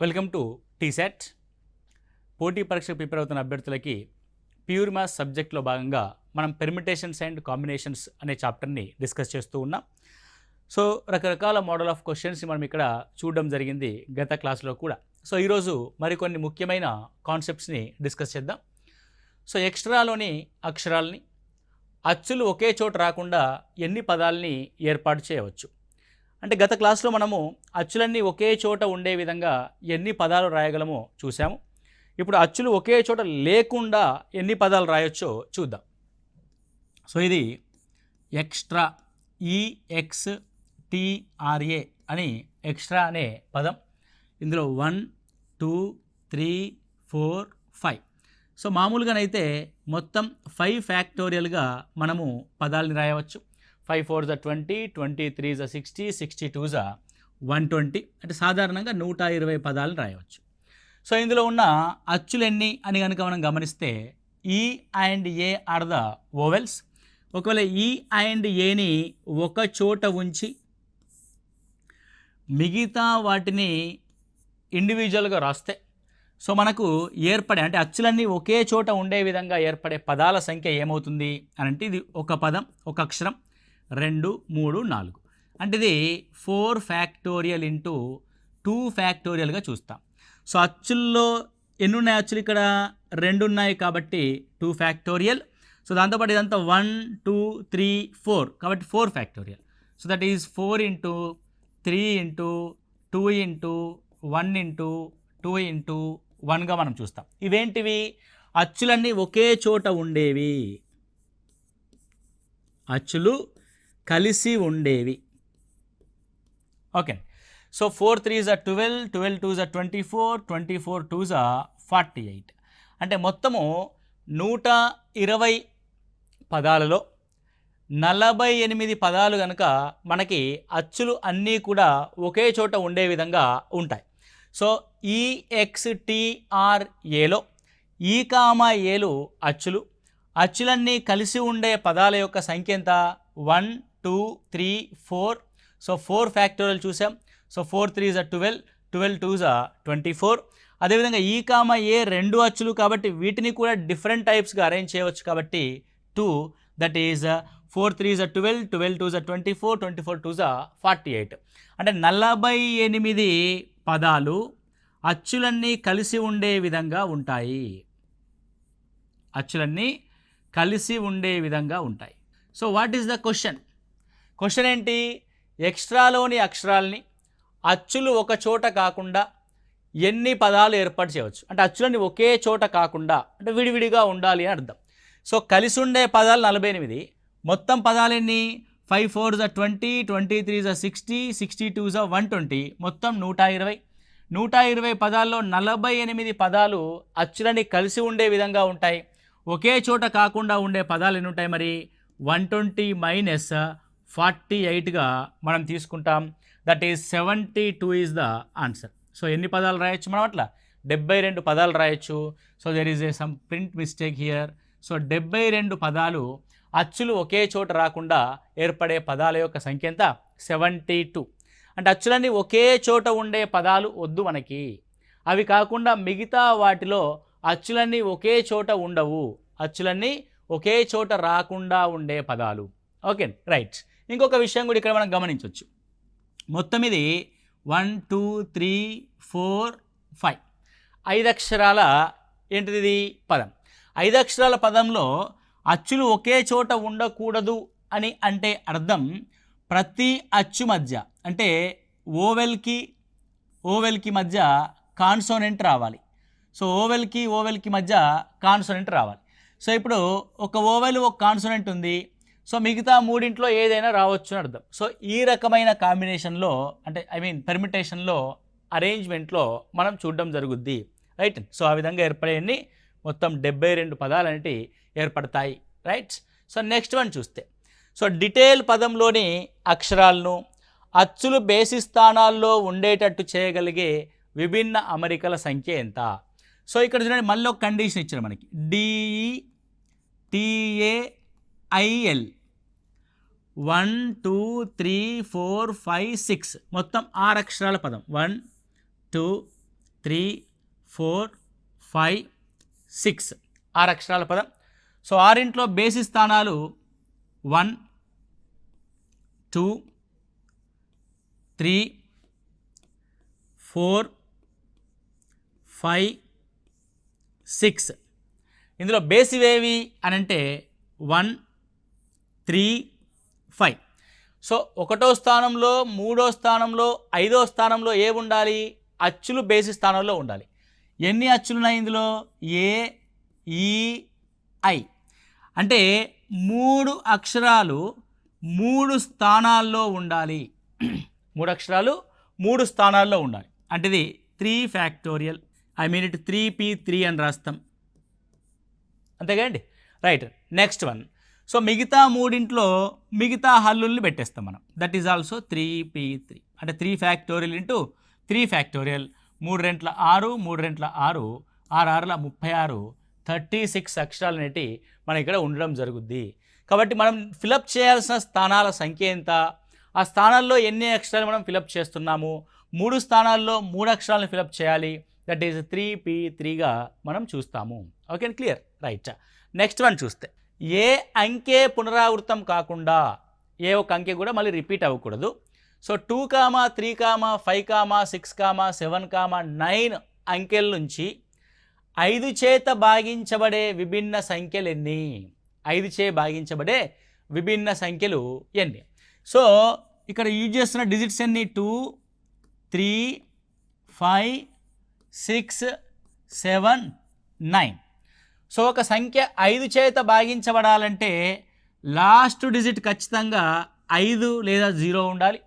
Welcome to టీసెట్. పోటీ పరీక్షకు prepare అవుతున్న అభ్యర్థులకి ప్యూర్ మ్యాథ్స్ సబ్జెక్ట్లో భాగంగా మనం పెర్మిటేషన్స్ అండ్ కాంబినేషన్స్ అనే చాప్టర్ని డిస్కస్ చేస్తూ ఉన్నాం. సో రకరకాల మోడల్ ఆఫ్ క్వశ్చన్స్ మనం ఇక్కడ చూడడం జరిగింది గత క్లాస్లో కూడా. సో ఈరోజు మరికొన్ని ముఖ్యమైన కాన్సెప్ట్స్ని డిస్కస్ చేద్దాం. సో ఎక్స్ట్రాలోని అక్షరాలని అచ్చులు ఒకే చోట రాకుండా ఎన్ని పదాలని ఏర్పాటు చేయవచ్చు అంటే గత క్లాస్లో మనము అచ్చులన్నీ ఒకే చోట ఉండే విధంగా ఎన్ని పదాలు రాయగలమో చూసాము. ఇప్పుడు అచ్చులు ఒకే చోట లేకుండా ఎన్ని పదాలు రాయొచ్చో చూద్దాం. సో ఇది ఎక్స్ట్రా, EXTRA అని ఎక్స్ట్రా అనే పదం. ఇందులో 1 2 3 4 5. సో మామూలుగానైతే మొత్తం 5 ఫ్యాక్టోరియల్గా మనము పదాలని రాయవచ్చు. 5 4 20, 23 60, 62 120. అంటే సాధారణంగా 120 పదాలను రాయవచ్చు. సో ఇందులో ఉన్న అచ్చులు ఎన్ని అని కనుక మనం గమనిస్తే E and A are the vowels. ఒకవేళ E and Aని ఒక చోట ఉంచి మిగతా వాటిని ఇండివిజువల్గా రాస్తే సో మనకు ఏర్పడే అంటే అచ్చులన్నీ ఒకే చోట ఉండే విధంగా ఏర్పడే పదాల సంఖ్య ఏమవుతుంది అని అంటే ఇది ఒక పదం, ఒక అక్షరం, 2 3 4. అంటే ఇది 4 ఫ్యాక్టోరియల్ ఇంటూ 2 ఫ్యాక్టోరియల్గా చూస్తాం. సో అచ్చుల్లో ఎన్ని ఉన్నాయి? అచ్చులు ఇక్కడ 2 ఉన్నాయి కాబట్టి 2 ఫ్యాక్టోరియల్. సో దాంతోపాటు ఇదంతా 1 2 3 4 కాబట్టి 4 factorial. So that is 4 into 3 into 2 into 1 into 2 into 1గా మనం చూస్తాం. ఇవేంటివి? అచ్చులన్నీ ఒకే చోట ఉండేవి, అచ్చులు కలిసి ఉండేవి. Okay. So 4 3s 12, 12 2s 24, 24 2s 48. అంటే మొత్తము 120 పదాలలో 48 పదాలు కనుక మనకి అచ్చులు అన్నీ కూడా ఒకే చోట ఉండే విధంగా ఉంటాయి. సో EXTRAలో ఈ కామా ఏలు అచ్చులు, అచ్చులన్నీ కలిసి ఉండే పదాల యొక్క సంఖ్య ఎంత? 1 2 3 4. సో 4 ఫ్యాక్టోరియల్ చూసాం. So 4 3s 12, 12 2s 24. అదేవిధంగా ఈ కామా ఏ 2 అచ్చులు కాబట్టి వీటిని కూడా డిఫరెంట్ టైప్స్గా అరేంజ్ చేయవచ్చు కాబట్టి 2, that is 4 3s 12, 12 2s 24, 24 2s 48. అంటే 48 పదాలు అచ్చులన్నీ కలిసి ఉండే విధంగా ఉంటాయి, అచ్చులన్నీ కలిసి ఉండే విధంగా ఉంటాయి. So what is the question? Question ఏంటి? ఎక్స్ట్రాలోని అక్షరాలని అచ్చులు ఒక చోట కాకుండా ఎన్ని పదాలు ఏర్పాటు చేయవచ్చు అంటే అచ్చులన్నీ ఒకే చోట కాకుండా అంటే విడివిడిగా ఉండాలి అని అర్థం. సో కలిసి ఉండే పదాలు 48, మొత్తం పదాలు ఎన్ని? 5 4s 20, 23s 60, 62s 120, మొత్తం 120. 120 పదాల్లో 48 పదాలు అచ్చులని కలిసి ఉండే విధంగా ఉంటాయి. ఒకే చోట కాకుండా ఉండే పదాలు ఎన్ని ఉంటాయి మరి? 120 మైనస్ 48గా మనం తీసుకుంటాం. That is 72 is the answer. So ఎన్ని పదాలు రాయొచ్చు మనం? అట్లా 72 పదాలు రాయొచ్చు. So there is some print mistake here. So 72 పదాలు అచ్చులు ఒకే చోట రాకుండా ఏర్పడే పదాల యొక్క సంఖ్య ఎంత? 72. అంటే అచ్చులన్నీ ఒకే చోట ఉండే పదాలు వద్దు మనకి. అవి కాకుండా మిగతా వాటిలో అచ్చులన్నీ ఒకే చోట ఉండవు, అచ్చులన్నీ ఒకే చోట రాకుండా ఉండే పదాలు. Okay right. ఇంకొక విషయం కూడా ఇక్కడ మనం గమనించవచ్చు. మొత్తం ఇది 1 2 3 4 5 5 అక్షరాల ఏంటిది ఇది? పదం. 5 అక్షరాల పదంలో అచ్చులు ఒకే చోట ఉండకూడదు అని అంటే అర్థం ప్రతి అచ్చు మధ్య అంటే ఓవెల్కి మధ్య కాన్సోనెంట్ రావాలి. సో ఓవెల్కి మధ్య కాన్సోనెంట్ రావాలి. సో ఇప్పుడు ఒక ఓవెల్ ఒక కాన్సోనెంట్ ఉంది. సో మిగతా మూడింట్లో ఏదైనా రావచ్చు అని అర్థం. సో ఈ రకమైన కాంబినేషన్లో అంటే పెర్మిటేషన్లో అరేంజ్మెంట్లో మనం చూడడం జరుగుద్ది. రైట్. సో ఆ విధంగా ఏర్పడేవి మొత్తం 72 పదాలు అనేవి ఏర్పడతాయి. రైట్. సో నెక్స్ట్ వన్ చూస్తే సో డీటెయిల్ పదంలోని అక్షరాలను అచ్చులు బేసి స్థానాల్లో ఉండేటట్టు చేయగలిగే విభిన్న అమరికల సంఖ్య ఎంత? సో ఇక్కడ చూడండి, మళ్ళీ ఒక కండిషన్ ఇచ్చారు మనకి. DETAIL 1 2 3 4 5 6 మొత్తం 6 అక్షరాల పదం. 1 2 3 4 5 6 6 అక్షరాల పదం. సో ఆరింట్లో బేసి స్థానాలు 1 2 3 4 5 6. ఇందులో బేసివేవి అని అంటే 1 3 5. సో ఒకటో స్థానంలో, మూడో స్థానంలో, ఐదో స్థానంలో ఏ ఉండాలి? అచ్చులు బేసి స్థానంలో ఉండాలి. ఎన్ని అచ్చులు ఉన్నాయి ఇందులో? ఏ, ఈ, ఐ. అంటే 3 అక్షరాలు 3 స్థానాల్లో ఉండాలి. 3 అక్షరాలు 3 స్థానాల్లో ఉండాలి. అంటే ఇది 3 factorial. I mean it 3p3 అని రాస్తాం. అంతేగాండి. రైట్. Next one. సో మిగతా మూడింట్లో మిగతా హల్లుల్ని పెట్టేస్తాం మనం. That is also 3p3. అంటే 3 ఫ్యాక్టోరియల్ ఇంటూ 3 ఫ్యాక్టోరియల్. 3 రెంట్ల 6, 3 రెంట్ల 6, 6 6ల 36, 36 అక్షరాలు అనేటి మన ఇక్కడ ఉండడం జరుగుద్ది. కాబట్టి మనం ఫిలప్ చేయాల్సిన స్థానాల సంఖ్య ఎంత? ఆ స్థానాల్లో ఎన్ని అక్షరాలు మనం ఫిలప్ చేస్తున్నాము? 3 స్థానాల్లో 3 అక్షరాలను ఫిలప్ చేయాలి. దట్ ఈజ్ 3p3గా మనం చూస్తాము. Okay, clear. Right. Next one చూస్తే, ఏ అంకె పునరావృతం కాకుండా, ఏ ఒక అంకె కూడా మళ్ళీ రిపీట్ అవ్వకూడదు. సో 2, 3, 5, 6, 7, 9 అంకెల నుంచి 5 చేత భాగించబడే విభిన్న సంఖ్యలు ఎన్ని? 5 చే భాగించబడే విభిన్న సంఖ్యలు ఎన్ని? సో ఇక్కడ యూజ్ చేస్తున్న డిజిట్స్ ఎన్ని? 2 3 5 6 7 9. సో ఒక సంఖ్య 5 చేత భాగించబడాలంటే లాస్ట్ డిజిట్ ఖచ్చితంగా 5 లేదా 0 ఉండాలి.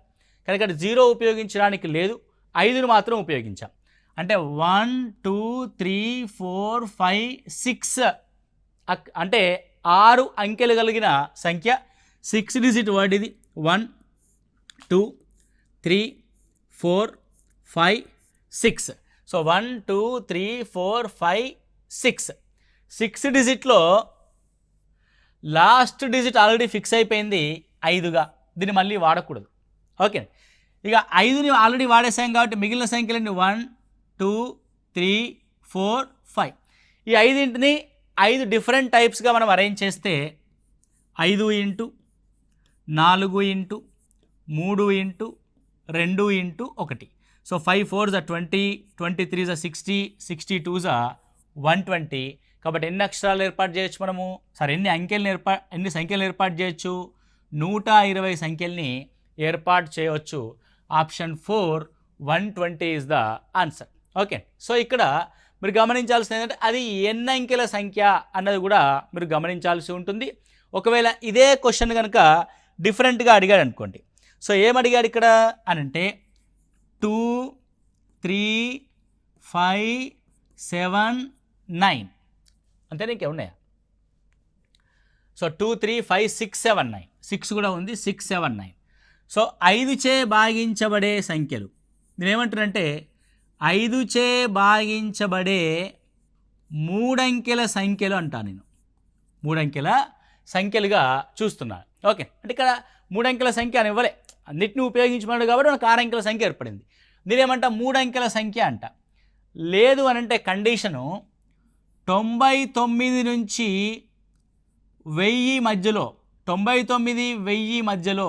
కానీ ఇక్కడ 0 ఉపయోగించడానికి లేదు, 5ను మాత్రం ఉపయోగించాం. అంటే 1 2 3 4 5 6 అంటే 6 అంకెలు కలిగిన సంఖ్య. 6 డిజిట్ వర్డ్ ఇది. 1 2 3 4 5 6. సో 1 2 3 4 5 6. 6 డిజిట్లో లాస్ట్ డిజిట్ ఆల్రెడీ ఫిక్స్ అయిపోయింది 5గా. దీన్ని మళ్ళీ వాడకూడదు. ఓకే, ఇక 5ని ఆల్రెడీ వాడేసాం కాబట్టి మిగిలిన సంఖ్యలన్నీ 1 2 3 4 5. ఈ 5ని 5 డిఫరెంట్ టైప్స్గా మనం అరేంజ్ చేస్తే 5 into 4 into 3 into 2 into 1. So 5 4s 20, 23s 60, 62s 120. కాబట్టి ఎన్ని అక్షరాలు ఏర్పాటు చేయొచ్చు మనము? సరే, ఎన్ని సంఖ్యలను ఏర్పాటు చేయొచ్చు? 120 సంఖ్యల్ని ఏర్పాటు చేయవచ్చు. Option 4 120 is the answer. Okay, so ఇక్కడ మీరు గమనించాల్సింది ఏంటంటే అది ఎన్ని అంకెల సంఖ్య అన్నది కూడా మీరు గమనించాల్సి ఉంటుంది. ఒకవేళ ఇదే క్వశ్చన్ కనుక డిఫరెంట్గా అడిగాడు అనుకోండి. సో ఏమడిగాడు ఇక్కడ అని అంటే 2 3 5 7 9 అంతేనా? ఇంకేమున్నాయా? సో 2 3 5 6 7 9. 6 కూడా ఉంది. 6 7 9. సో 5 చే భాగించబడే సంఖ్యలు నేను ఏమంటానంటే 5 చే భాగించబడే 3 అంకెల సంఖ్యలు అంటాను నేను. 3 అంకెల సంఖ్యలుగా చూస్తున్నాను. ఓకే, అంటే ఇక్కడ 3 అంకెల సంఖ్య అని ఇవ్వలే, అన్నిటిని ఉపయోగించమన్నాడు కాబట్టి మనకు 6 అంకెల సంఖ్య ఏర్పడింది. దీనేమంట 3 అంకెల సంఖ్య అంట. లేదు అని అంటే కండిషను 99 నుంచి 1000 మధ్యలో, 99 1000 మధ్యలో,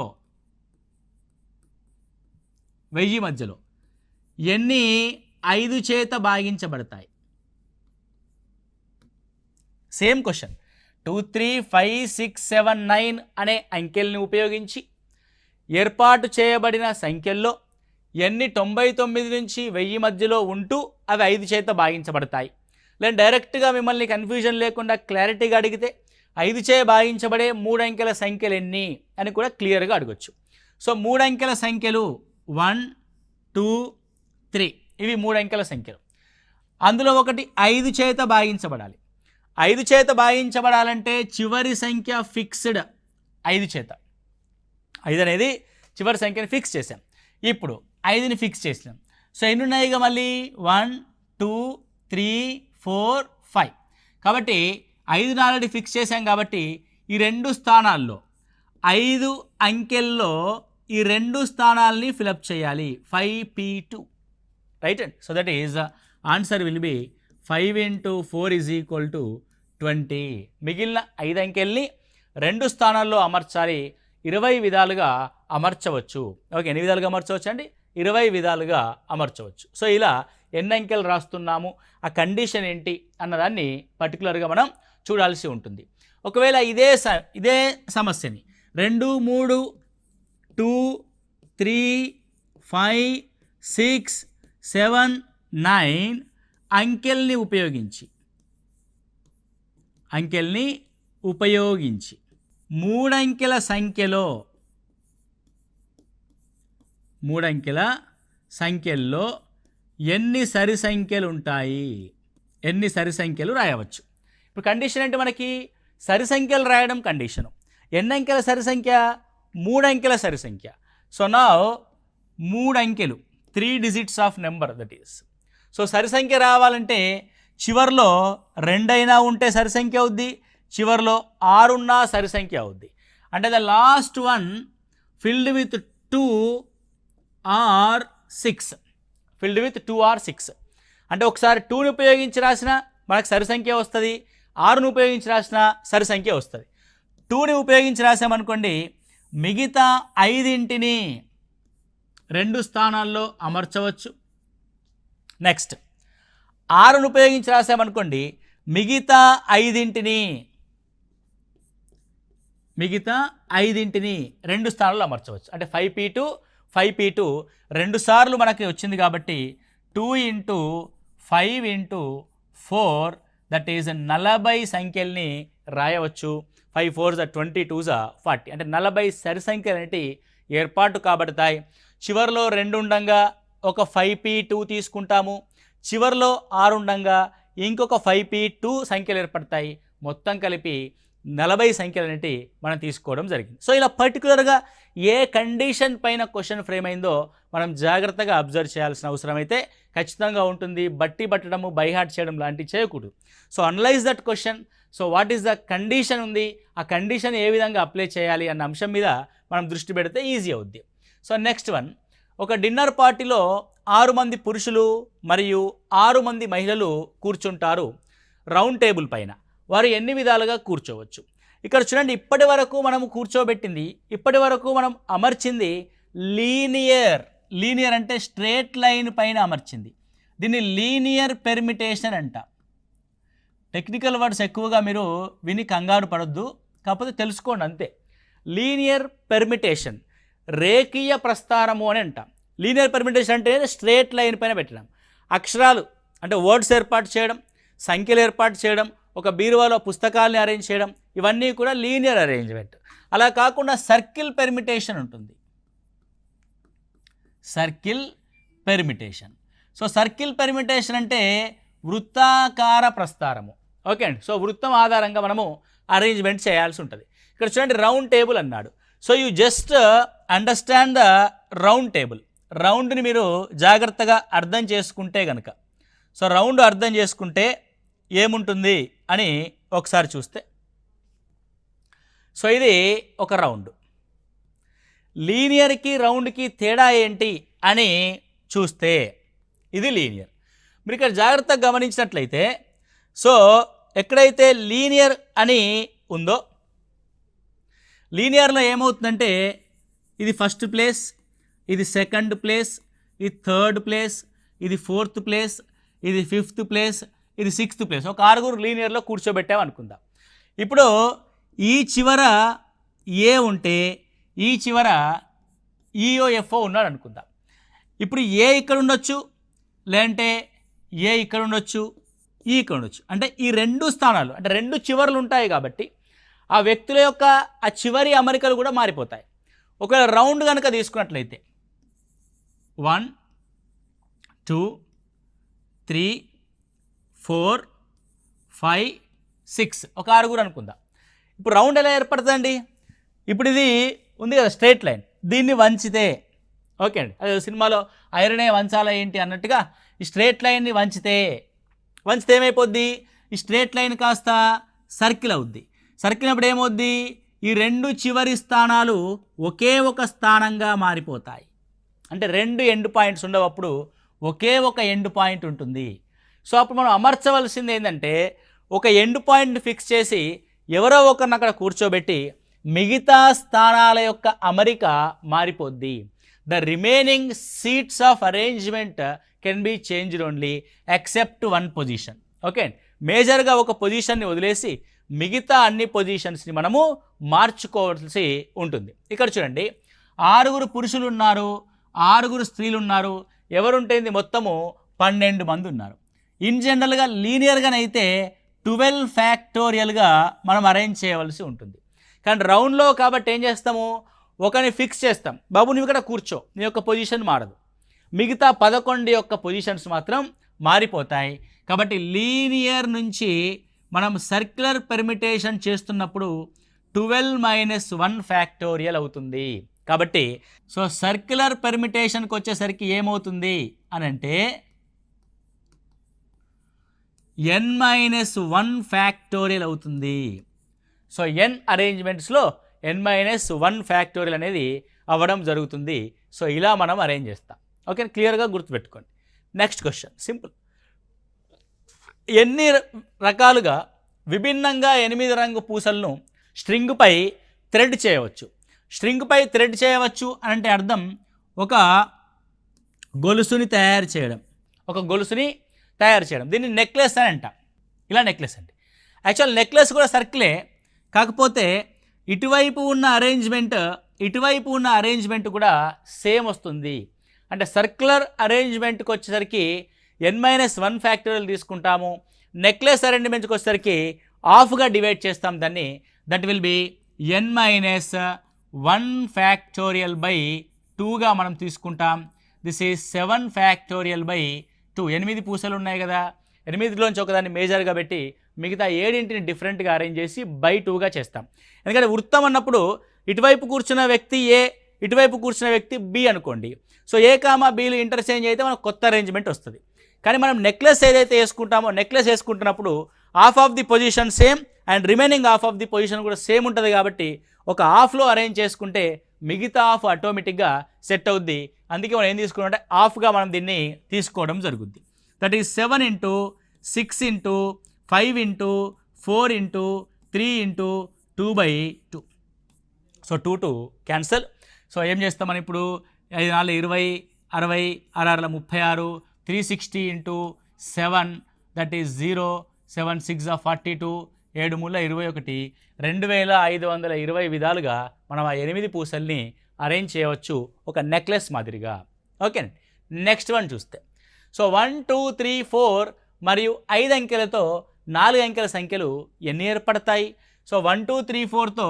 1000 మధ్యలో ఎన్ని 5 చేత భాగించబడతాయి? Same question. 2 3 5 6 7 9 అనే అంకెల్ని ఉపయోగించి ఏర్పాటు చేయబడిన సంఖ్యల్లో ఎన్ని 99 నుంచి 1000 మధ్యలో ఉంటూ అవి 5 చేత భాగించబడతాయి. లేదా డైరెక్ట్గా మిమ్మల్ని కన్ఫ్యూజన్ లేకుండా క్లారిటీగా అడిగితే 5 చే భాగించబడే 3 అంకెల సంఖ్యలు ఎన్ని అని కూడా క్లియర్గా అడగచ్చు. సో 3 అంకెల సంఖ్యలు 1 2 3 ఇవి 3 అంకెల సంఖ్యలు. అందులో ఒకటి 5 చేత భాగించబడాలి. 5 చేత భాగించబడాలంటే చివరి సంఖ్య ఫిక్స్డ్. 5 చేత, 5 అనేది చివరి సంఖ్యని ఫిక్స్ చేసాం. ఇప్పుడు 5ని ఫిక్స్ చేసినాం. సో ఎన్ని ఉన్నాయిగా మళ్ళీ 1 2 3 4 5. కాబట్టి 5ని ఆల్రెడీ ఫిక్స్ చేసాం కాబట్టి ఈ 2 స్థానాల్లో 5 అంకెల్లో ఈ 2 స్థానాలని ఫిలప్ చేయాలి. 5p2 right and so that is answer will be 5 × 4 = 20. మిగిలిన 5 అంకెల్ని 2 స్థానాల్లో అమర్చాలి. 20 విధాలుగా అమర్చవచ్చు. ఓకే, ఎన్ని విధాలుగా అమర్చవచ్చు అండి? 20 విధాలుగా అమర్చవచ్చు. సో ఇలా ఎన్ని అంకెలు రాస్తున్నాము, ఆ కండిషన్ ఏంటి అన్నదాన్ని పర్టికులర్గా మనం చూడాల్సి ఉంటుంది. ఒకవేళ ఇదే సమస్యని 2, 3, 2, 3, 5, 6, 7, 9 అంకెల్ని ఉపయోగించి 3 అంకెల సంఖ్యల్లో ఎన్ని సరి సంఖ్యలు ఉంటాయి, ఎన్ని సరి సంఖ్యలు రాయవచ్చు. ఇప్పుడు కండిషన్ అంటే మనకి సరి సంఖ్యలు రాయడం కండిషను. ఎన్ని అంకెల సరి సంఖ్య? 3 అంకెల సరి సంఖ్య. సో నా 3 అంకెలు 3 digits of number that is. So సరి సంఖ్య రావాలంటే చివర్లో 2 అయినా ఉంటే సరి సంఖ్య అవుద్ది, చివర్లో 6 ఉన్నా సరి సంఖ్య అవుద్ది. అంటే the last one filled with 2 or 6, filled with 2 or 6. అంటే ఒకసారి 2ని ఉపయోగించి రాసిన మనకు సరి సంఖ్య వస్తుంది, 6ను ఉపయోగించి రాసిన సరి సంఖ్య వస్తుంది. 2ని ఉపయోగించి రాసామనుకోండి, మిగతా 5ంటిని 2 స్థానాల్లో అమర్చవచ్చు. నెక్స్ట్ 6ను ఉపయోగించి రాసామనుకోండి, మిగతా 5ంటిని 2 స్థానాల్లో అమర్చవచ్చు. అంటే 5p2 5p2 2 సార్లు మనకి వచ్చింది కాబట్టి 2 × 5 × 4 దట్ ఈజ్ 40 సంఖ్యల్ని రాయవచ్చు. 5 4s 22s 40. అంటే 40 సరి సంఖ్యలు అనేవి ఏర్పాటు కాబడతాయి. చివరిలో 2 ఉండంగా ఒక 5p2 తీసుకుంటాము, చివరిలో 6 ఉండంగా ఇంకొక 5p2 సంఖ్యలు ఏర్పడతాయి. మొత్తం కలిపి 40 సంఖ్యలు అనేవి మనం తీసుకోవడం జరిగింది. సో ఇలా పర్టికులర్గా ఏ కండిషన్ పైన క్వశ్చన్ ఫ్రేమ్ అయిందో మనం జాగ్రత్తగా అబ్జర్వ్ చేయాల్సిన అవసరం అయితే ఖచ్చితంగా ఉంటుంది. బట్టి పట్టడము, బైహార్ట్ చేయడం లాంటివి చేయకూడదు. So analyse that question. So what is the condition ఉంది, ఆ కండిషన్ ఏ విధంగా అప్లై చేయాలి అన్న అంశం మీద మనం దృష్టి పెడితే ఈజీ అవుద్ది. సో నెక్స్ట్ వన్, ఒక డిన్నర్ పార్టీలో 6 మంది పురుషులు మరియు 6 మంది మహిళలు కూర్చుంటారు రౌండ్ టేబుల్ పైన. వారు ఎన్ని విధాలుగా కూర్చోవచ్చు? ఇక్కడ చూడండి, ఇప్పటి వరకు మనం కూర్చోబెట్టింది, ఇప్పటి వరకు మనం అమర్చింది లీనియర్ అంటే స్ట్రేట్ లైన్ పైన అమర్చింది. దీన్ని లీనియర్ పెర్మిటేషన్ అంట. టెక్నికల్ వర్డ్స్ ఎక్కువగా మీరు విని కంగారు పడొద్దు, కాకపోతే తెలుసుకోండి అంతే. లీనియర్ పెర్మిటేషన్, రేఖీయ ప్రస్థానము అని అంటాం. లీనియర్ పెర్మిటేషన్ అంటే స్ట్రేట్ లైన్ పైన పెట్టడం. అక్షరాలు అంటే వర్డ్స్ ఏర్పాటు చేయడం, సంఖ్యలు ఏర్పాటు చేయడం, ఒక బీరువాలో పుస్తకాలని అరేంజ్ చేయడం, ఇవన్నీ కూడా లీనియర్ అరేంజ్మెంట్. అలా కాకుండా సర్కిల్ పెర్మిటేషన్ ఉంటుంది. Circle permutation. So circle permutation అంటే వృత్తాకార ప్రస్థానము. ఓకే అండి. సో వృత్తం ఆధారంగా మనము అరేంజ్మెంట్ చేయాల్సి ఉంటుంది. ఇక్కడ చూడండి, రౌండ్ టేబుల్ అన్నాడు. So you just understand the round table. రౌండ్ని మీరు జాగ్రత్తగా అర్థం చేసుకుంటే కనుక, సో రౌండ్ అర్థం చేసుకుంటే ఏముంటుంది అని ఒకసారి చూస్తే, సో ఇది ఒక రౌండ్. లీనియర్కి రౌండ్కి తేడా ఏంటి అని చూస్తే ఇది లీనియర్. మీరు ఇక్కడ జాగ్రత్తగా గమనించినట్లయితే, సో ఎక్కడైతే లీనియర్ అని ఉందో, లీనియర్లో ఏమవుతుందంటే ఇది ఫస్ట్ ప్లేస్, ఇది సెకండ్ ప్లేస్, ఇది థర్డ్ ప్లేస్, ఇది ఫోర్త్ ప్లేస్, ఇది ఫిఫ్త్ ప్లేస్, ఇది సిక్స్త్ ప్లేస్. ఒక 6 లీనియర్లో కూర్చోబెట్టామనుకుందాం. ఇప్పుడు ఈ చివర ఏ ఉంటే ఈ చివర ఈఓఎఫ్ఓ ఉన్నాడు అనుకుందాం. ఇప్పుడు ఏ ఇక్కడ ఉండొచ్చు, లేదంటే ఏ ఇక్కడ ఉండొచ్చు, ఈ ఇక్కడ ఉండొచ్చు. అంటే ఈ 2 స్థానాలు అంటే 2 చివర్లు ఉంటాయి కాబట్టి ఆ వ్యక్తుల యొక్క ఆ చివరి అమరికలు కూడా మారిపోతాయి. ఒకవేళ రౌండ్ కనుక తీసుకున్నట్లయితే 1 2 3 4 5 6 ఒక 6 అనుకుందాం. ఇప్పుడు రౌండ్ ఎలా ఏర్పడుతుందండి? ఇప్పుడు ఇది ఉంది కదా స్ట్రైట్ లైన్, దీన్ని వంచితే, ఓకే అండి, అదే సినిమాలో ఐరనే వంచాలా ఏంటి అన్నట్టుగా ఈ స్ట్రైట్ లైన్ని వంచితే ఏమైపోద్ది? ఈ స్ట్రైట్ లైన్ కాస్త సర్కిల్ అవుద్ది. సర్కిల్ అప్పుడు ఏమవుద్ది? ఈ 2 చివరి స్థానాలు ఒకే ఒక స్థానంగా మారిపోతాయి. అంటే 2 ఎండ్ పాయింట్స్ ఉండవప్పుడు ఒకే ఒక ఎండ్ పాయింట్ ఉంటుంది. సో అప్పుడు మనం అమర్చవలసింది ఏంటంటే ఒక ఎండ్ పాయింట్ని ఫిక్స్ చేసి ఎవరో ఒకరిని అక్కడ కూర్చోబెట్టి మిగతా స్థానాల యొక్క అమరిక మారిపోద్ది. The remaining seats of arrangement can be changed only except one position. Okay, మేజర్గా ఒక పొజిషన్ని వదిలేసి మిగతా అన్ని పొజిషన్స్ని మనము మార్చుకోవాల్సి ఉంటుంది. ఇక్కడ చూడండి, 6 పురుషులు ఉన్నారు, 6 స్త్రీలు ఉన్నారు, ఎవరుంటేంది మొత్తము 12 మంది ఉన్నారు. ఇన్ జనరల్గా లీనియర్గానైతే 12 ఫ్యాక్టోరియల్గా మనం అరేంజ్ చేయవలసి ఉంటుంది. కానీ రౌండ్లో కాబట్టి ఏం చేస్తాము, ఒకరిని ఫిక్స్ చేస్తాం, బాబు నువ్వు ఇక్కడ కూర్చో, నీ యొక్క పొజిషన్ మారదు, మిగతా 11 యొక్క పొజిషన్స్ మాత్రం మారిపోతాయి. కాబట్టి లీనియర్ నుంచి మనం సర్క్యులర్ పెర్మిటేషన్ చేస్తున్నప్పుడు 12 - 1 ఫ్యాక్టోరియల్ అవుతుంది. కాబట్టి సో సర్క్యులర్ పెర్మిటేషన్కి వచ్చేసరికి ఏమవుతుంది అని అంటే n-1 ఫ్యాక్టోరియల్ అవుతుంది. సో n అరేంజ్మెంట్స్లో n-1 ఫ్యాక్టోరియల్ అనేది అవ్వడం జరుగుతుంది. సో ఇలా మనం అరేంజ్ చేస్తాం. ఓకే, క్లియర్గా గుర్తుపెట్టుకోండి. Next question simple. ఎన్ని రకాలుగా విభిన్నంగా 8 రంగు పూసలను స్ట్రింగ్పై థ్రెడ్ చేయవచ్చు? స్ట్రింగ్పై థ్రెడ్ చేయవచ్చు అంటే అర్థం ఒక గొలుసుని తయారు చేయడం, దీన్ని నెక్లెస్ అని అంటాం. ఇలా నెక్లెస్ అంటే యాక్చువల్ నెక్లెస్ కూడా సర్కిలే, కాకపోతే ఇటువైపు ఉన్న అరేంజ్మెంట్ కూడా సేమ్ వస్తుంది. అంటే సర్క్యులర్ అరేంజ్మెంట్కి వచ్చేసరికి n-1 ఫ్యాక్టోరియల్ తీసుకుంటాము, నెక్లెస్ అరేంజ్మెంట్కి వచ్చేసరికి హాఫ్గా డివైడ్ చేస్తాం దాన్ని. That will be n-1 factorial by 2గా మనం తీసుకుంటాం. This is 7 factorial by 2. 8 పూసలు ఉన్నాయి కదా, 8లోంచి ఒకదాన్ని మేజర్గా పెట్టి మిగతా 7ని డిఫరెంట్గా అరేంజ్ చేసి బై 2గా చేస్తాం. ఎందుకంటే వృత్తం అన్నప్పుడు ఇటువైపు కూర్చున్న వ్యక్తి ఏ, ఇటువైపు కూర్చున్న వ్యక్తి బి అనుకోండి. సో ఏ కామా బీలు ఇంటర్చేంజ్ అయితే మనకు కొత్త అరేంజ్మెంట్ వస్తుంది. కానీ మనం నెక్లెస్ ఏదైతే వేసుకుంటామో, నెక్లెస్ వేసుకుంటున్నప్పుడు half of the position same and remaining half of the position కూడా సేమ్ ఉంటుంది. కాబట్టి ఒక హాఫ్లో అరేంజ్ చేసుకుంటే మిగతా హాఫ్ ఆటోమేటిక్గా సెట్ అవుద్ది. అందుకే మనం ఏం తీసుకున్నామంటే హాఫ్గా మనం దీన్ని తీసుకోవడం జరుగుద్ది. That is 7 × 6 × 5 × 4 × 3 × 2/2. So 2 2 cancel. So ఏం చేస్తామని ఇప్పుడు 5 4 20, 60, 6 36, 360 × 7 దట్ ఈజ్ 0, 7 6 42, 7 3 21, 2520 విధాలుగా మనం ఆ 8 పూసల్ని అరేంజ్ చేయవచ్చు ఒక నెక్లెస్ మాదిరిగా. ఓకే, నెక్స్ట్ వన్ చూస్తే సో 1 2 3 4 మరియు 5 అంకెలతో 4 అంకెల సంఖ్యలు ఎన్ని ఏర్పడతాయి? సో 1 2 3 4తో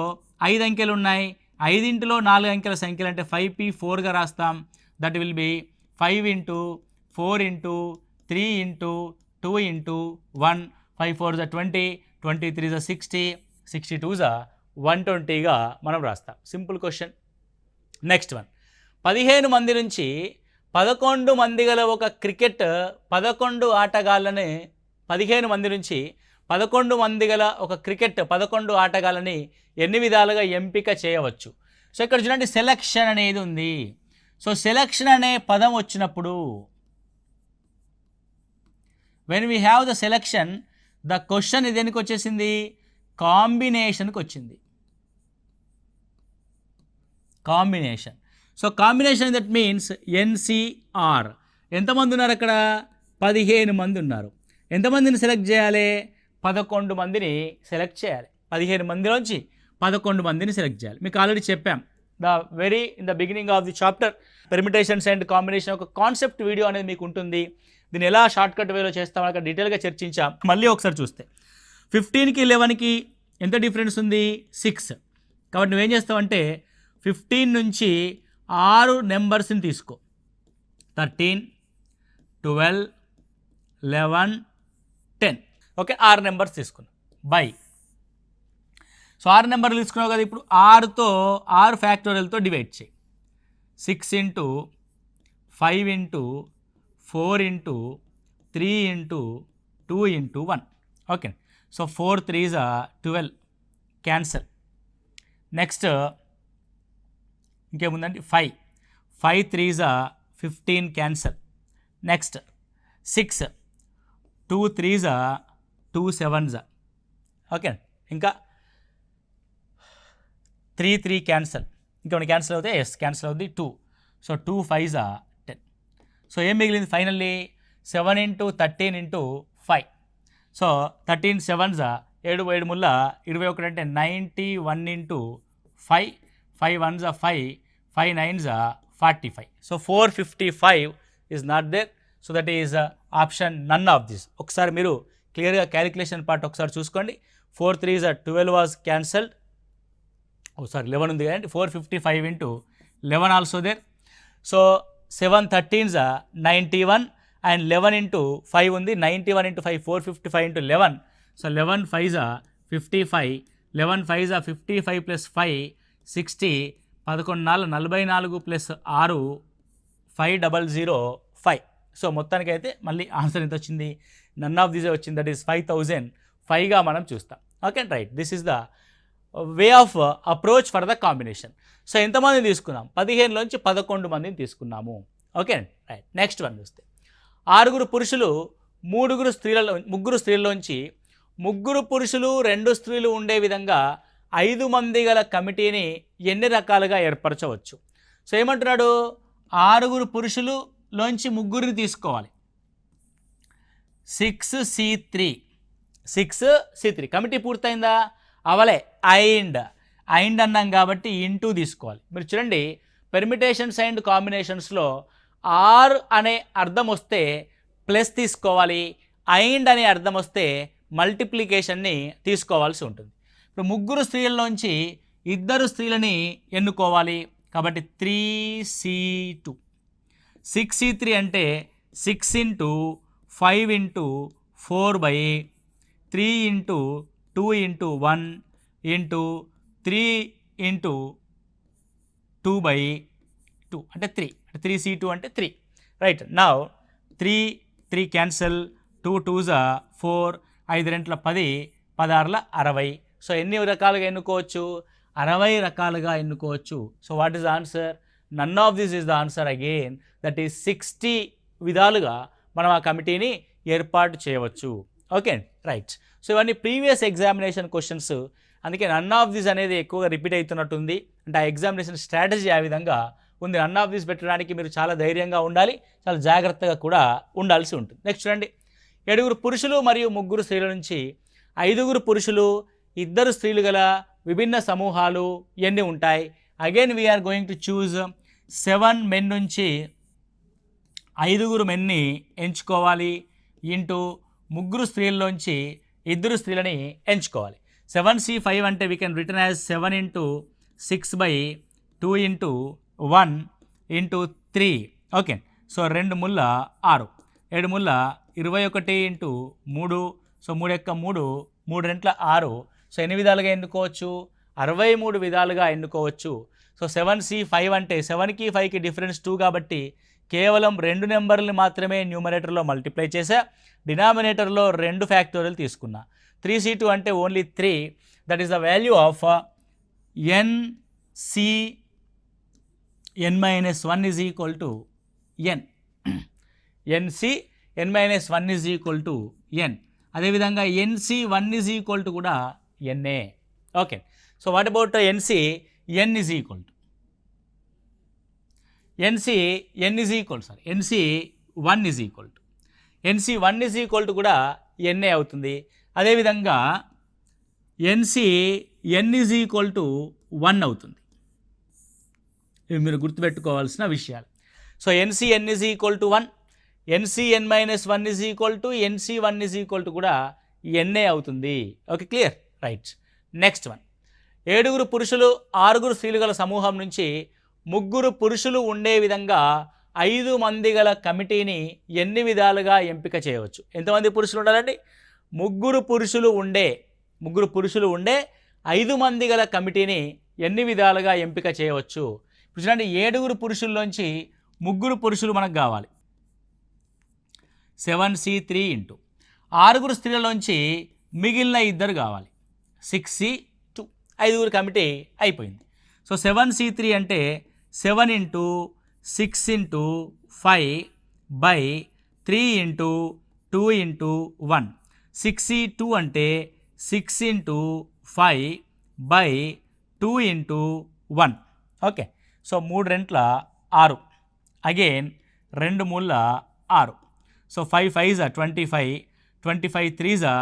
5 అంకెలు ఉన్నాయి, 5లో 4 అంకెల సంఖ్యలు అంటే 5p4గా రాస్తాం. దట్ విల్ బి 5 × 4 × 3 × 2 × 1, 5 4 20, 23 60, 62 120గా మనం రాస్తాం. Simple question. నెక్స్ట్ వన్, 15 మంది నుంచి 11 మంది గల ఒక క్రికెట్ 11 ఆటగాళ్ళని 15 మంది నుంచి 11 మంది గల ఒక క్రికెట్ 11 ఆటగాళ్ళని ఎన్ని విధాలుగా ఎంపిక చేయవచ్చు? సో ఇక్కడ చూడండి సెలక్షన్ అనేది ఉంది. సో సెలక్షన్ అనే పదం వచ్చినప్పుడు when we have the selection, the question దేనికి వచ్చేసింది? కాంబినేషన్కి వచ్చింది. Combination. So combination that means NCR. ఎంతమంది ఉన్నారు అక్కడ? 15 మంది ఉన్నారు. ఎంతమందిని సెలెక్ట్ చేయాలి? 11 మందిని సెలెక్ట్ చేయాలి. 15 మందిలోంచి 11 మందిని సెలెక్ట్ చేయాలి. మీకు ఆల్రెడీ చెప్పాం in the beginning of the chapter permutations and combination ఒక కాన్సెప్ట్ వీడియో అనేది మీకు ఉంటుంది. దీన్ని ఎలా షార్ట్కట్ వేలో చేస్తామో అక్కడ డీటెయిల్గా చర్చించాం. మళ్ళీ ఒకసారి చూస్తే 15కి 11కి ఎంత డిఫరెన్స్ ఉంది? 6. కాబట్టి నువ్వేం చేస్తావంటే 15 నుంచి 6 నెంబర్స్ని తీసుకో. 13, 12, 11, 10. ఓకే, 6 నెంబర్స్ తీసుకున్నాం బై. సో 6 నెంబర్లు తీసుకున్నావు కదా, ఇప్పుడు 6తో 6 ఫ్యాక్టోరియల్తో డివైడ్ చేయి. 6 × 5 × 4 × 3 × 2 × 1. Okay, so 4 3s 12 cancel. Next ఇంకేముందండి? 5 3s 15 cancel. Next 6 2 3s 2 7s. Okay, ఇంకా 3 3 క్యాన్సల్, ఇంకొన్ని క్యాన్సిల్ అవుతాయి, ఎస్ క్యాన్సిల్ అవుతుంది 2. So 2 5s 10. సో ఏం మిగిలింది ఫైనల్లీ 7 × 13 × 5. సో 13 7s 7 7 ముళ్ళ 21 అంటే 91 × 5, 5 1s 5, 5 9s 45. So 455 is not there. So that is option none of this. ఒకసారి మీరు క్లియర్గా క్యాలిక్యులేషన్ పార్ట్ ఒకసారి చూసుకోండి. 4 3s 12 వాజ్ క్యాన్సల్డ్. సారీ 11 ఉంది కదండి. 455 × 11 also there. So 7 13s 91 and 11 × 5 ఉంది. 91 × 5 455 × 11. So 11 5s 55, 11 5s 55 plus 5 60, 11 4 44 plus 6 5005. So మొత్తానికి అయితే మళ్ళీ ఆన్సర్ ఎంత వచ్చింది, నన్ ఆఫ్ దిస్ వచ్చింది, దట్ ఈస్ 5005గా మనం చూస్తాం. Okay right, this is the way of approach for the combination. So ఎంతమందిని తీసుకున్నాం, 15లోంచి 11 మందిని తీసుకున్నాము. ఓకే రైట్, నెక్స్ట్ వన్ చూస్తే 6 పురుషులు 3 స్త్రీలలో 3 స్త్రీల్లోంచి 3 పురుషులు 2 స్త్రీలు ఉండే విధంగా 5 మంది గల కమిటీని ఎన్ని రకాలుగా ఏర్పరచవచ్చు. సో ఏమంటున్నాడు, 6 పురుషులులోంచి 3 తీసుకోవాలి. 6C3 కమిటీ పూర్తయిందా, అవలే, ఐండ్ అన్నాం కాబట్టి ఇంటూ తీసుకోవాలి. మీరు చూడండి పెర్మిటేషన్స్ అండ్ కాంబినేషన్స్లో ఆర్ అనే అర్థం వస్తే ప్లస్ తీసుకోవాలి, ఐండ్ అనే అర్థం వస్తే మల్టిప్లికేషన్ని తీసుకోవాల్సి ఉంటుంది. ఇప్పుడు 3 స్త్రీలలోంచి 2 స్త్రీలని ఎన్నుకోవాలి కాబట్టి 3C2. 6C3 అంటే 6 × 5 × 4/3 × 2 × 1 × 3 × 2/2 అంటే 3. 3C2 అంటే 3. Right, now 3 cancel, 2 2s 4, 5 2 10, 16 60. So ఎన్ని రకాలుగా ఎన్నుకోవచ్చు, 60 రకాలుగా ఎన్నుకోవచ్చు. So what is the answer, none of this is the answer again, that is 60 విధాలుగా మనం ఆ కమిటీని ఏర్పాటు చేయవచ్చు. ఓకే రైట్, సో ఇవన్నీ ప్రీవియస్ ఎగ్జామినేషన్ క్వశ్చన్స్, అందుకే నన్ ఆఫ్ దిస్ అనేది ఎక్కువగా రిపీట్ అవుతున్నట్టుంది. అంటే ఆ ఎగ్జామినేషన్ స్ట్రాటజీ ఆ విధంగా ఉంది. నన్ ఆఫ్ దిస్ పెట్టడానికి మీరు చాలా ధైర్యంగా ఉండాలి, చాలా జాగ్రత్తగా కూడా ఉండాల్సి ఉంటుంది. నెక్స్ట్ చూడండి, 7 పురుషులు మరియు 3 స్త్రీల నుంచి 5 పురుషులు 2 స్త్రీలు గల విభిన్న సమూహాలు ఎన్ని ఉంటాయి. Again we are going to choose 7 men నుంచి 5 మెన్ని ఎంచుకోవాలి ఇంటూ 3 స్త్రీల్లోంచి 2 స్త్రీలని ఎంచుకోవాలి. 7C5 అంటే we can return as 7 × 6/2 × 1 × 3. Okay, so 2 ముళ్ళ 6, 7 ముళ్ళ 21 × 3. సో 3 × 3, 3 2 6. సో ఎన్ని విధాలుగా ఎన్నుకోవచ్చు, 63 విధాలుగా ఎన్నుకోవచ్చు. సో 7C5 అంటే 7కి 5కి డిఫరెన్స్ 2 కాబట్టి కేవలం 2 నెంబర్లు మాత్రమే న్యూమరేటర్లో మల్టిప్లై చేసా, డినామినేటర్లో 2 ఫ్యాక్టోరియల్ తీసుకున్నా. 3C2 అంటే only 3, that is the value of NCn-1 is equal to n. NCn-1 is equal to n. అదేవిధంగా NC1 ఈజ్ ఈక్వల్ టు కూడా NA. Okay, so what about NCn is equal to NC1 is equal to కూడా NA అవుతుంది. అదేవిధంగా NCn is equal to 1 అవుతుంది. ఇవి మీరు గుర్తుపెట్టుకోవాల్సిన విషయాలు. So NCn is equal to 1, NCn-1 is equal to NC1 is equal to కూడా NA అవుతుంది. Okay clear right. Next one, 7 పురుషులు 6 స్త్రీలు గల సమూహం నుంచి 3 పురుషులు ఉండే విధంగా 5 మంది గల కమిటీని ఎన్ని విధాలుగా ఎంపిక చేయవచ్చు. ఎంతమంది పురుషులు ఉండాలండి, 3 పురుషులు ఉండే 5 మంది గల కమిటీని ఎన్ని విధాలుగా ఎంపిక చేయవచ్చు. ఇప్పుడు చూడండి, 7 పురుషుల్లోంచి 3 పురుషులు మనకు కావాలి. 7C3 ఇంటూ 6 స్త్రీలలోంచి మిగిలిన 2 కావాలి. 6C2. 5 కమిటీ అయిపోయింది. సో 7C3 అంటే 7 × 6 × 5/3 × 2 ఇంటూ 1. 6e2 అంటే 6 into 5 by 2 into 1. Okay, so 3 రెంట్ల 6, again 2 మూల 6. సో 5 5 25, 25 3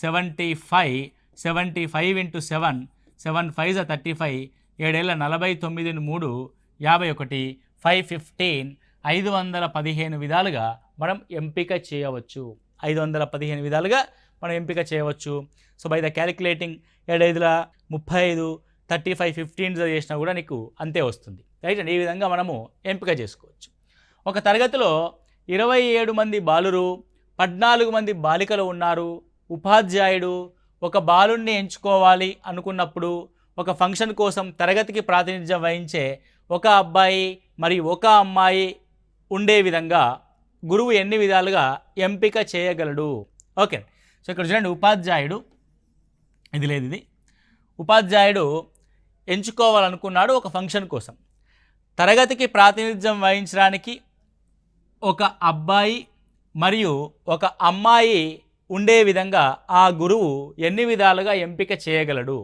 75, 75 ఇంటూ 7, 7 5 35, 7 49 3 51, 515, 515 విధాలుగా మనం ఎంపిక చేయవచ్చు. 515 విధాలుగా మనం ఎంపిక చేయవచ్చు. సో బై ద క్యాలిక్యులేటింగ్ 7 5 35, 35 15 చేసినా కూడా నీకు అంతే వస్తుంది, రైట్ అండి. ఈ విధంగా మనము ఎంపిక చేసుకోవచ్చు. ఒక తరగతిలో 27 మంది బాలురు, 14 మంది బాలికలు ఉన్నారు. ఉపాధ్యాయుడు ఒక బాలుడిని ఎంచుకోవాలి అనుకున్నప్పుడు ఒక ఫంక్షన్ కోసం తరగతికి ప్రాతినిధ్యం వహించే ఒక అబ్బాయి మరియు ఒక అమ్మాయి ఉండే విధంగా గురువు ఎన్ని విధాలుగా ఎంపిక చేయగలడు? ఓకే, సో ఇక్కడ చూడండి, ఉపాధ్యాయుడు ఇది లేదు, ఇది ఉపాధ్యాయుడు ఎంచుకోవాలనుకున్నాడు ఒక ఫంక్షన్ కోసం. తరగతికి ప్రాతినిధ్యం వహించడానికి ఒక అబ్బాయి మరియు ఒక అమ్మాయి ఉండే విధంగా ఆ గురువు ఎన్ని విధాలుగా ఎంపిక చేయగలడు?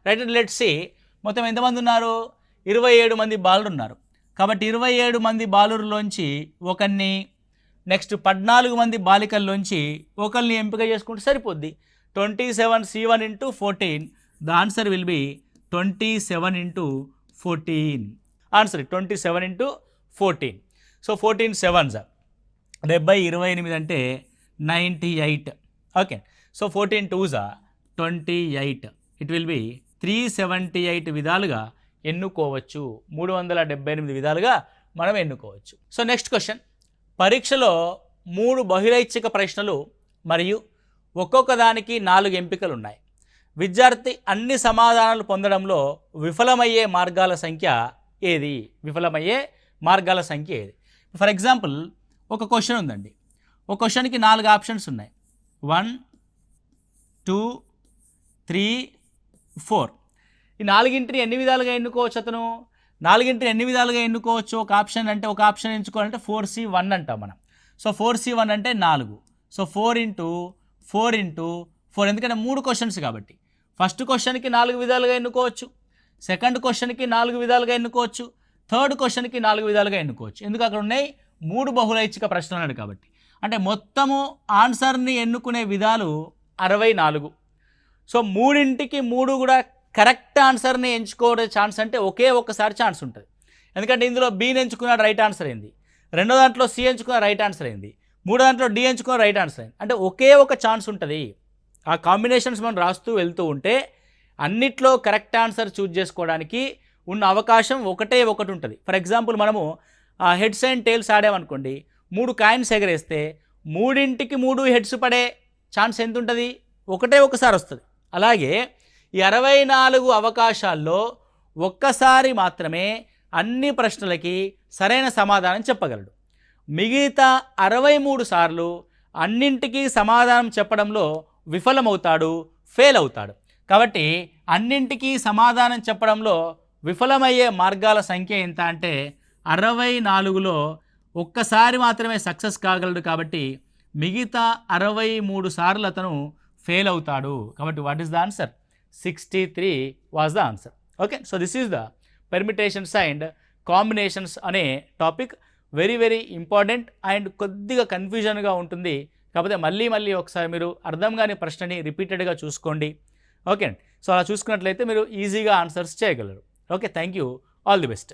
రైట్, లెట్స్ సీ మొత్తం ఎంతమంది ఉన్నారు? 27 మంది బాలురు ఉన్నారు. కాబట్టి 27 మంది బాలురులోంచి ఒకరిని, నెక్స్ట్ 14 మంది బాలికల్లోంచి ఒకరిని ఎంపిక చేసుకుంటే సరిపోద్ది. 27 C1 into 14, the answer will be 27 into 14. Answer 27 into 14. So 14 7s 70, 28 అంటే 98. Okay, so 14 2s 28. It will be 378 విధాలుగా ఎన్నుకోవచ్చు. 378 విధాలుగా మనం ఎన్నుకోవచ్చు. సో నెక్స్ట్ క్వశ్చన్, పరీక్షలో 3 బహిరైచ్ఛిక ప్రశ్నలు మరియు ఒక్కొక్క దానికి 4 ఎంపికలు ఉన్నాయి. విద్యార్థి అన్ని సమాధానాలు పొందడంలో విఫలమయ్యే మార్గాల సంఖ్య ఏది? విఫలమయ్యే మార్గాల సంఖ్య ఏది? ఫర్ ఎగ్జాంపుల్ ఒక క్వశ్చన్ ఉందండి. ఒక క్వశ్చన్కి 4 ఆప్షన్స్ ఉన్నాయి. 1 2 3 4. ఈ 4గింటిని ఎన్ని విధాలుగా ఎన్నుకోవచ్చు? అతను 4గింటిని ఎన్ని విధాలుగా ఎన్నుకోవచ్చు? ఒక ఆప్షన్ అంటే ఒక ఆప్షన్ ఎంచుకోవాలంటే 4C1 అంటాం మనం. సో 4C1 అంటే 4. సో 4 ఇంటూ 4 ఇంటూ 4, ఎందుకంటే 3 క్వశ్చన్స్ కాబట్టి. ఫస్ట్ క్వశ్చన్కి 4 విధాలుగా ఎన్నుకోవచ్చు, సెకండ్ క్వశ్చన్కి 4 విధాలుగా ఎన్నుకోవచ్చు, థర్డ్ క్వశ్చన్కి 4 విధాలుగా ఎన్నుకోవచ్చు. ఎందుకు? అక్కడ ఉన్నాయి 3 బహుళైచ్ఛిక ప్రశ్నలు అన్నాడు కాబట్టి. అంటే మొత్తము ఆన్సర్ని ఎన్నుకునే విధాలు 64. సో 3ంటికి 3 కూడా కరెక్ట్ ఆన్సర్ని ఎంచుకోవడం ఛాన్స్ అంటే ఒకే ఒక్కసారి ఛాన్స్ ఉంటుంది. ఎందుకంటే ఇందులో బీని ఎంచుకున్నాడు, రైట్ ఆన్సర్ అయింది. రెండో దాంట్లో సి ఎంచుకున్న రైట్ ఆన్సర్ అయింది. మూడో దాంట్లో డి ఎంచుకున్న రైట్ ఆన్సర్ అయింది. అంటే ఒకే ఒక ఛాన్స్ ఉంటుంది. ఆ కాంబినేషన్స్ మనం రాస్తూ వెళ్తూ ఉంటే అన్నిట్లో కరెక్ట్ ఆన్సర్ చూజ్ చేసుకోవడానికి ఉన్న అవకాశం ఒకటే ఒకటి ఉంటుంది. ఫర్ ఎగ్జాంపుల్ మనము హెడ్స్ అండ్ టైల్స్ ఆడామనుకోండి, 3 కాయిన్స్ ఎగరేస్తే 3ంటికి 3 హెడ్స్ పడే ఛాన్స్ ఎంత ఉంటుంది? ఒకటే ఒకసారి వస్తుంది. అలాగే ఈ 64 అవకాశాల్లో ఒక్కసారి మాత్రమే అన్ని ప్రశ్నలకి సరైన సమాధానం చెప్పగలడు. మిగతా 63 సార్లు అన్నింటికీ సమాధానం చెప్పడంలో విఫలమవుతాడు, ఫెయిల్ అవుతాడు. కాబట్టి అన్నింటికీ సమాధానం చెప్పడంలో విఫలమయ్యే మార్గాల సంఖ్య ఎంత అంటే 64లో ఒక్కసారి మాత్రమే సక్సెస్ కాగలడు. కాబట్టి మిగతా 63 సార్లు అతను ఫెయిల్ అవుతాడు. కాబట్టి what is the answer? 63 was the answer. Okay, so this is the permutations and combinations అనే టాపిక్. వెరీ వెరీ ఇంపార్టెంట్ అండ్ కొద్దిగా కన్ఫ్యూజన్గా ఉంటుంది. కాకపోతే మళ్ళీ ఒకసారి మీరు అర్థం కాని ప్రశ్నని రిపీటెడ్గా చూసుకోండి. ఓకే, సో అలా చూసుకున్నట్లయితే మీరు ఈజీగా ఆన్సర్స్ చేయగలరు. Okay, thank you, all the best.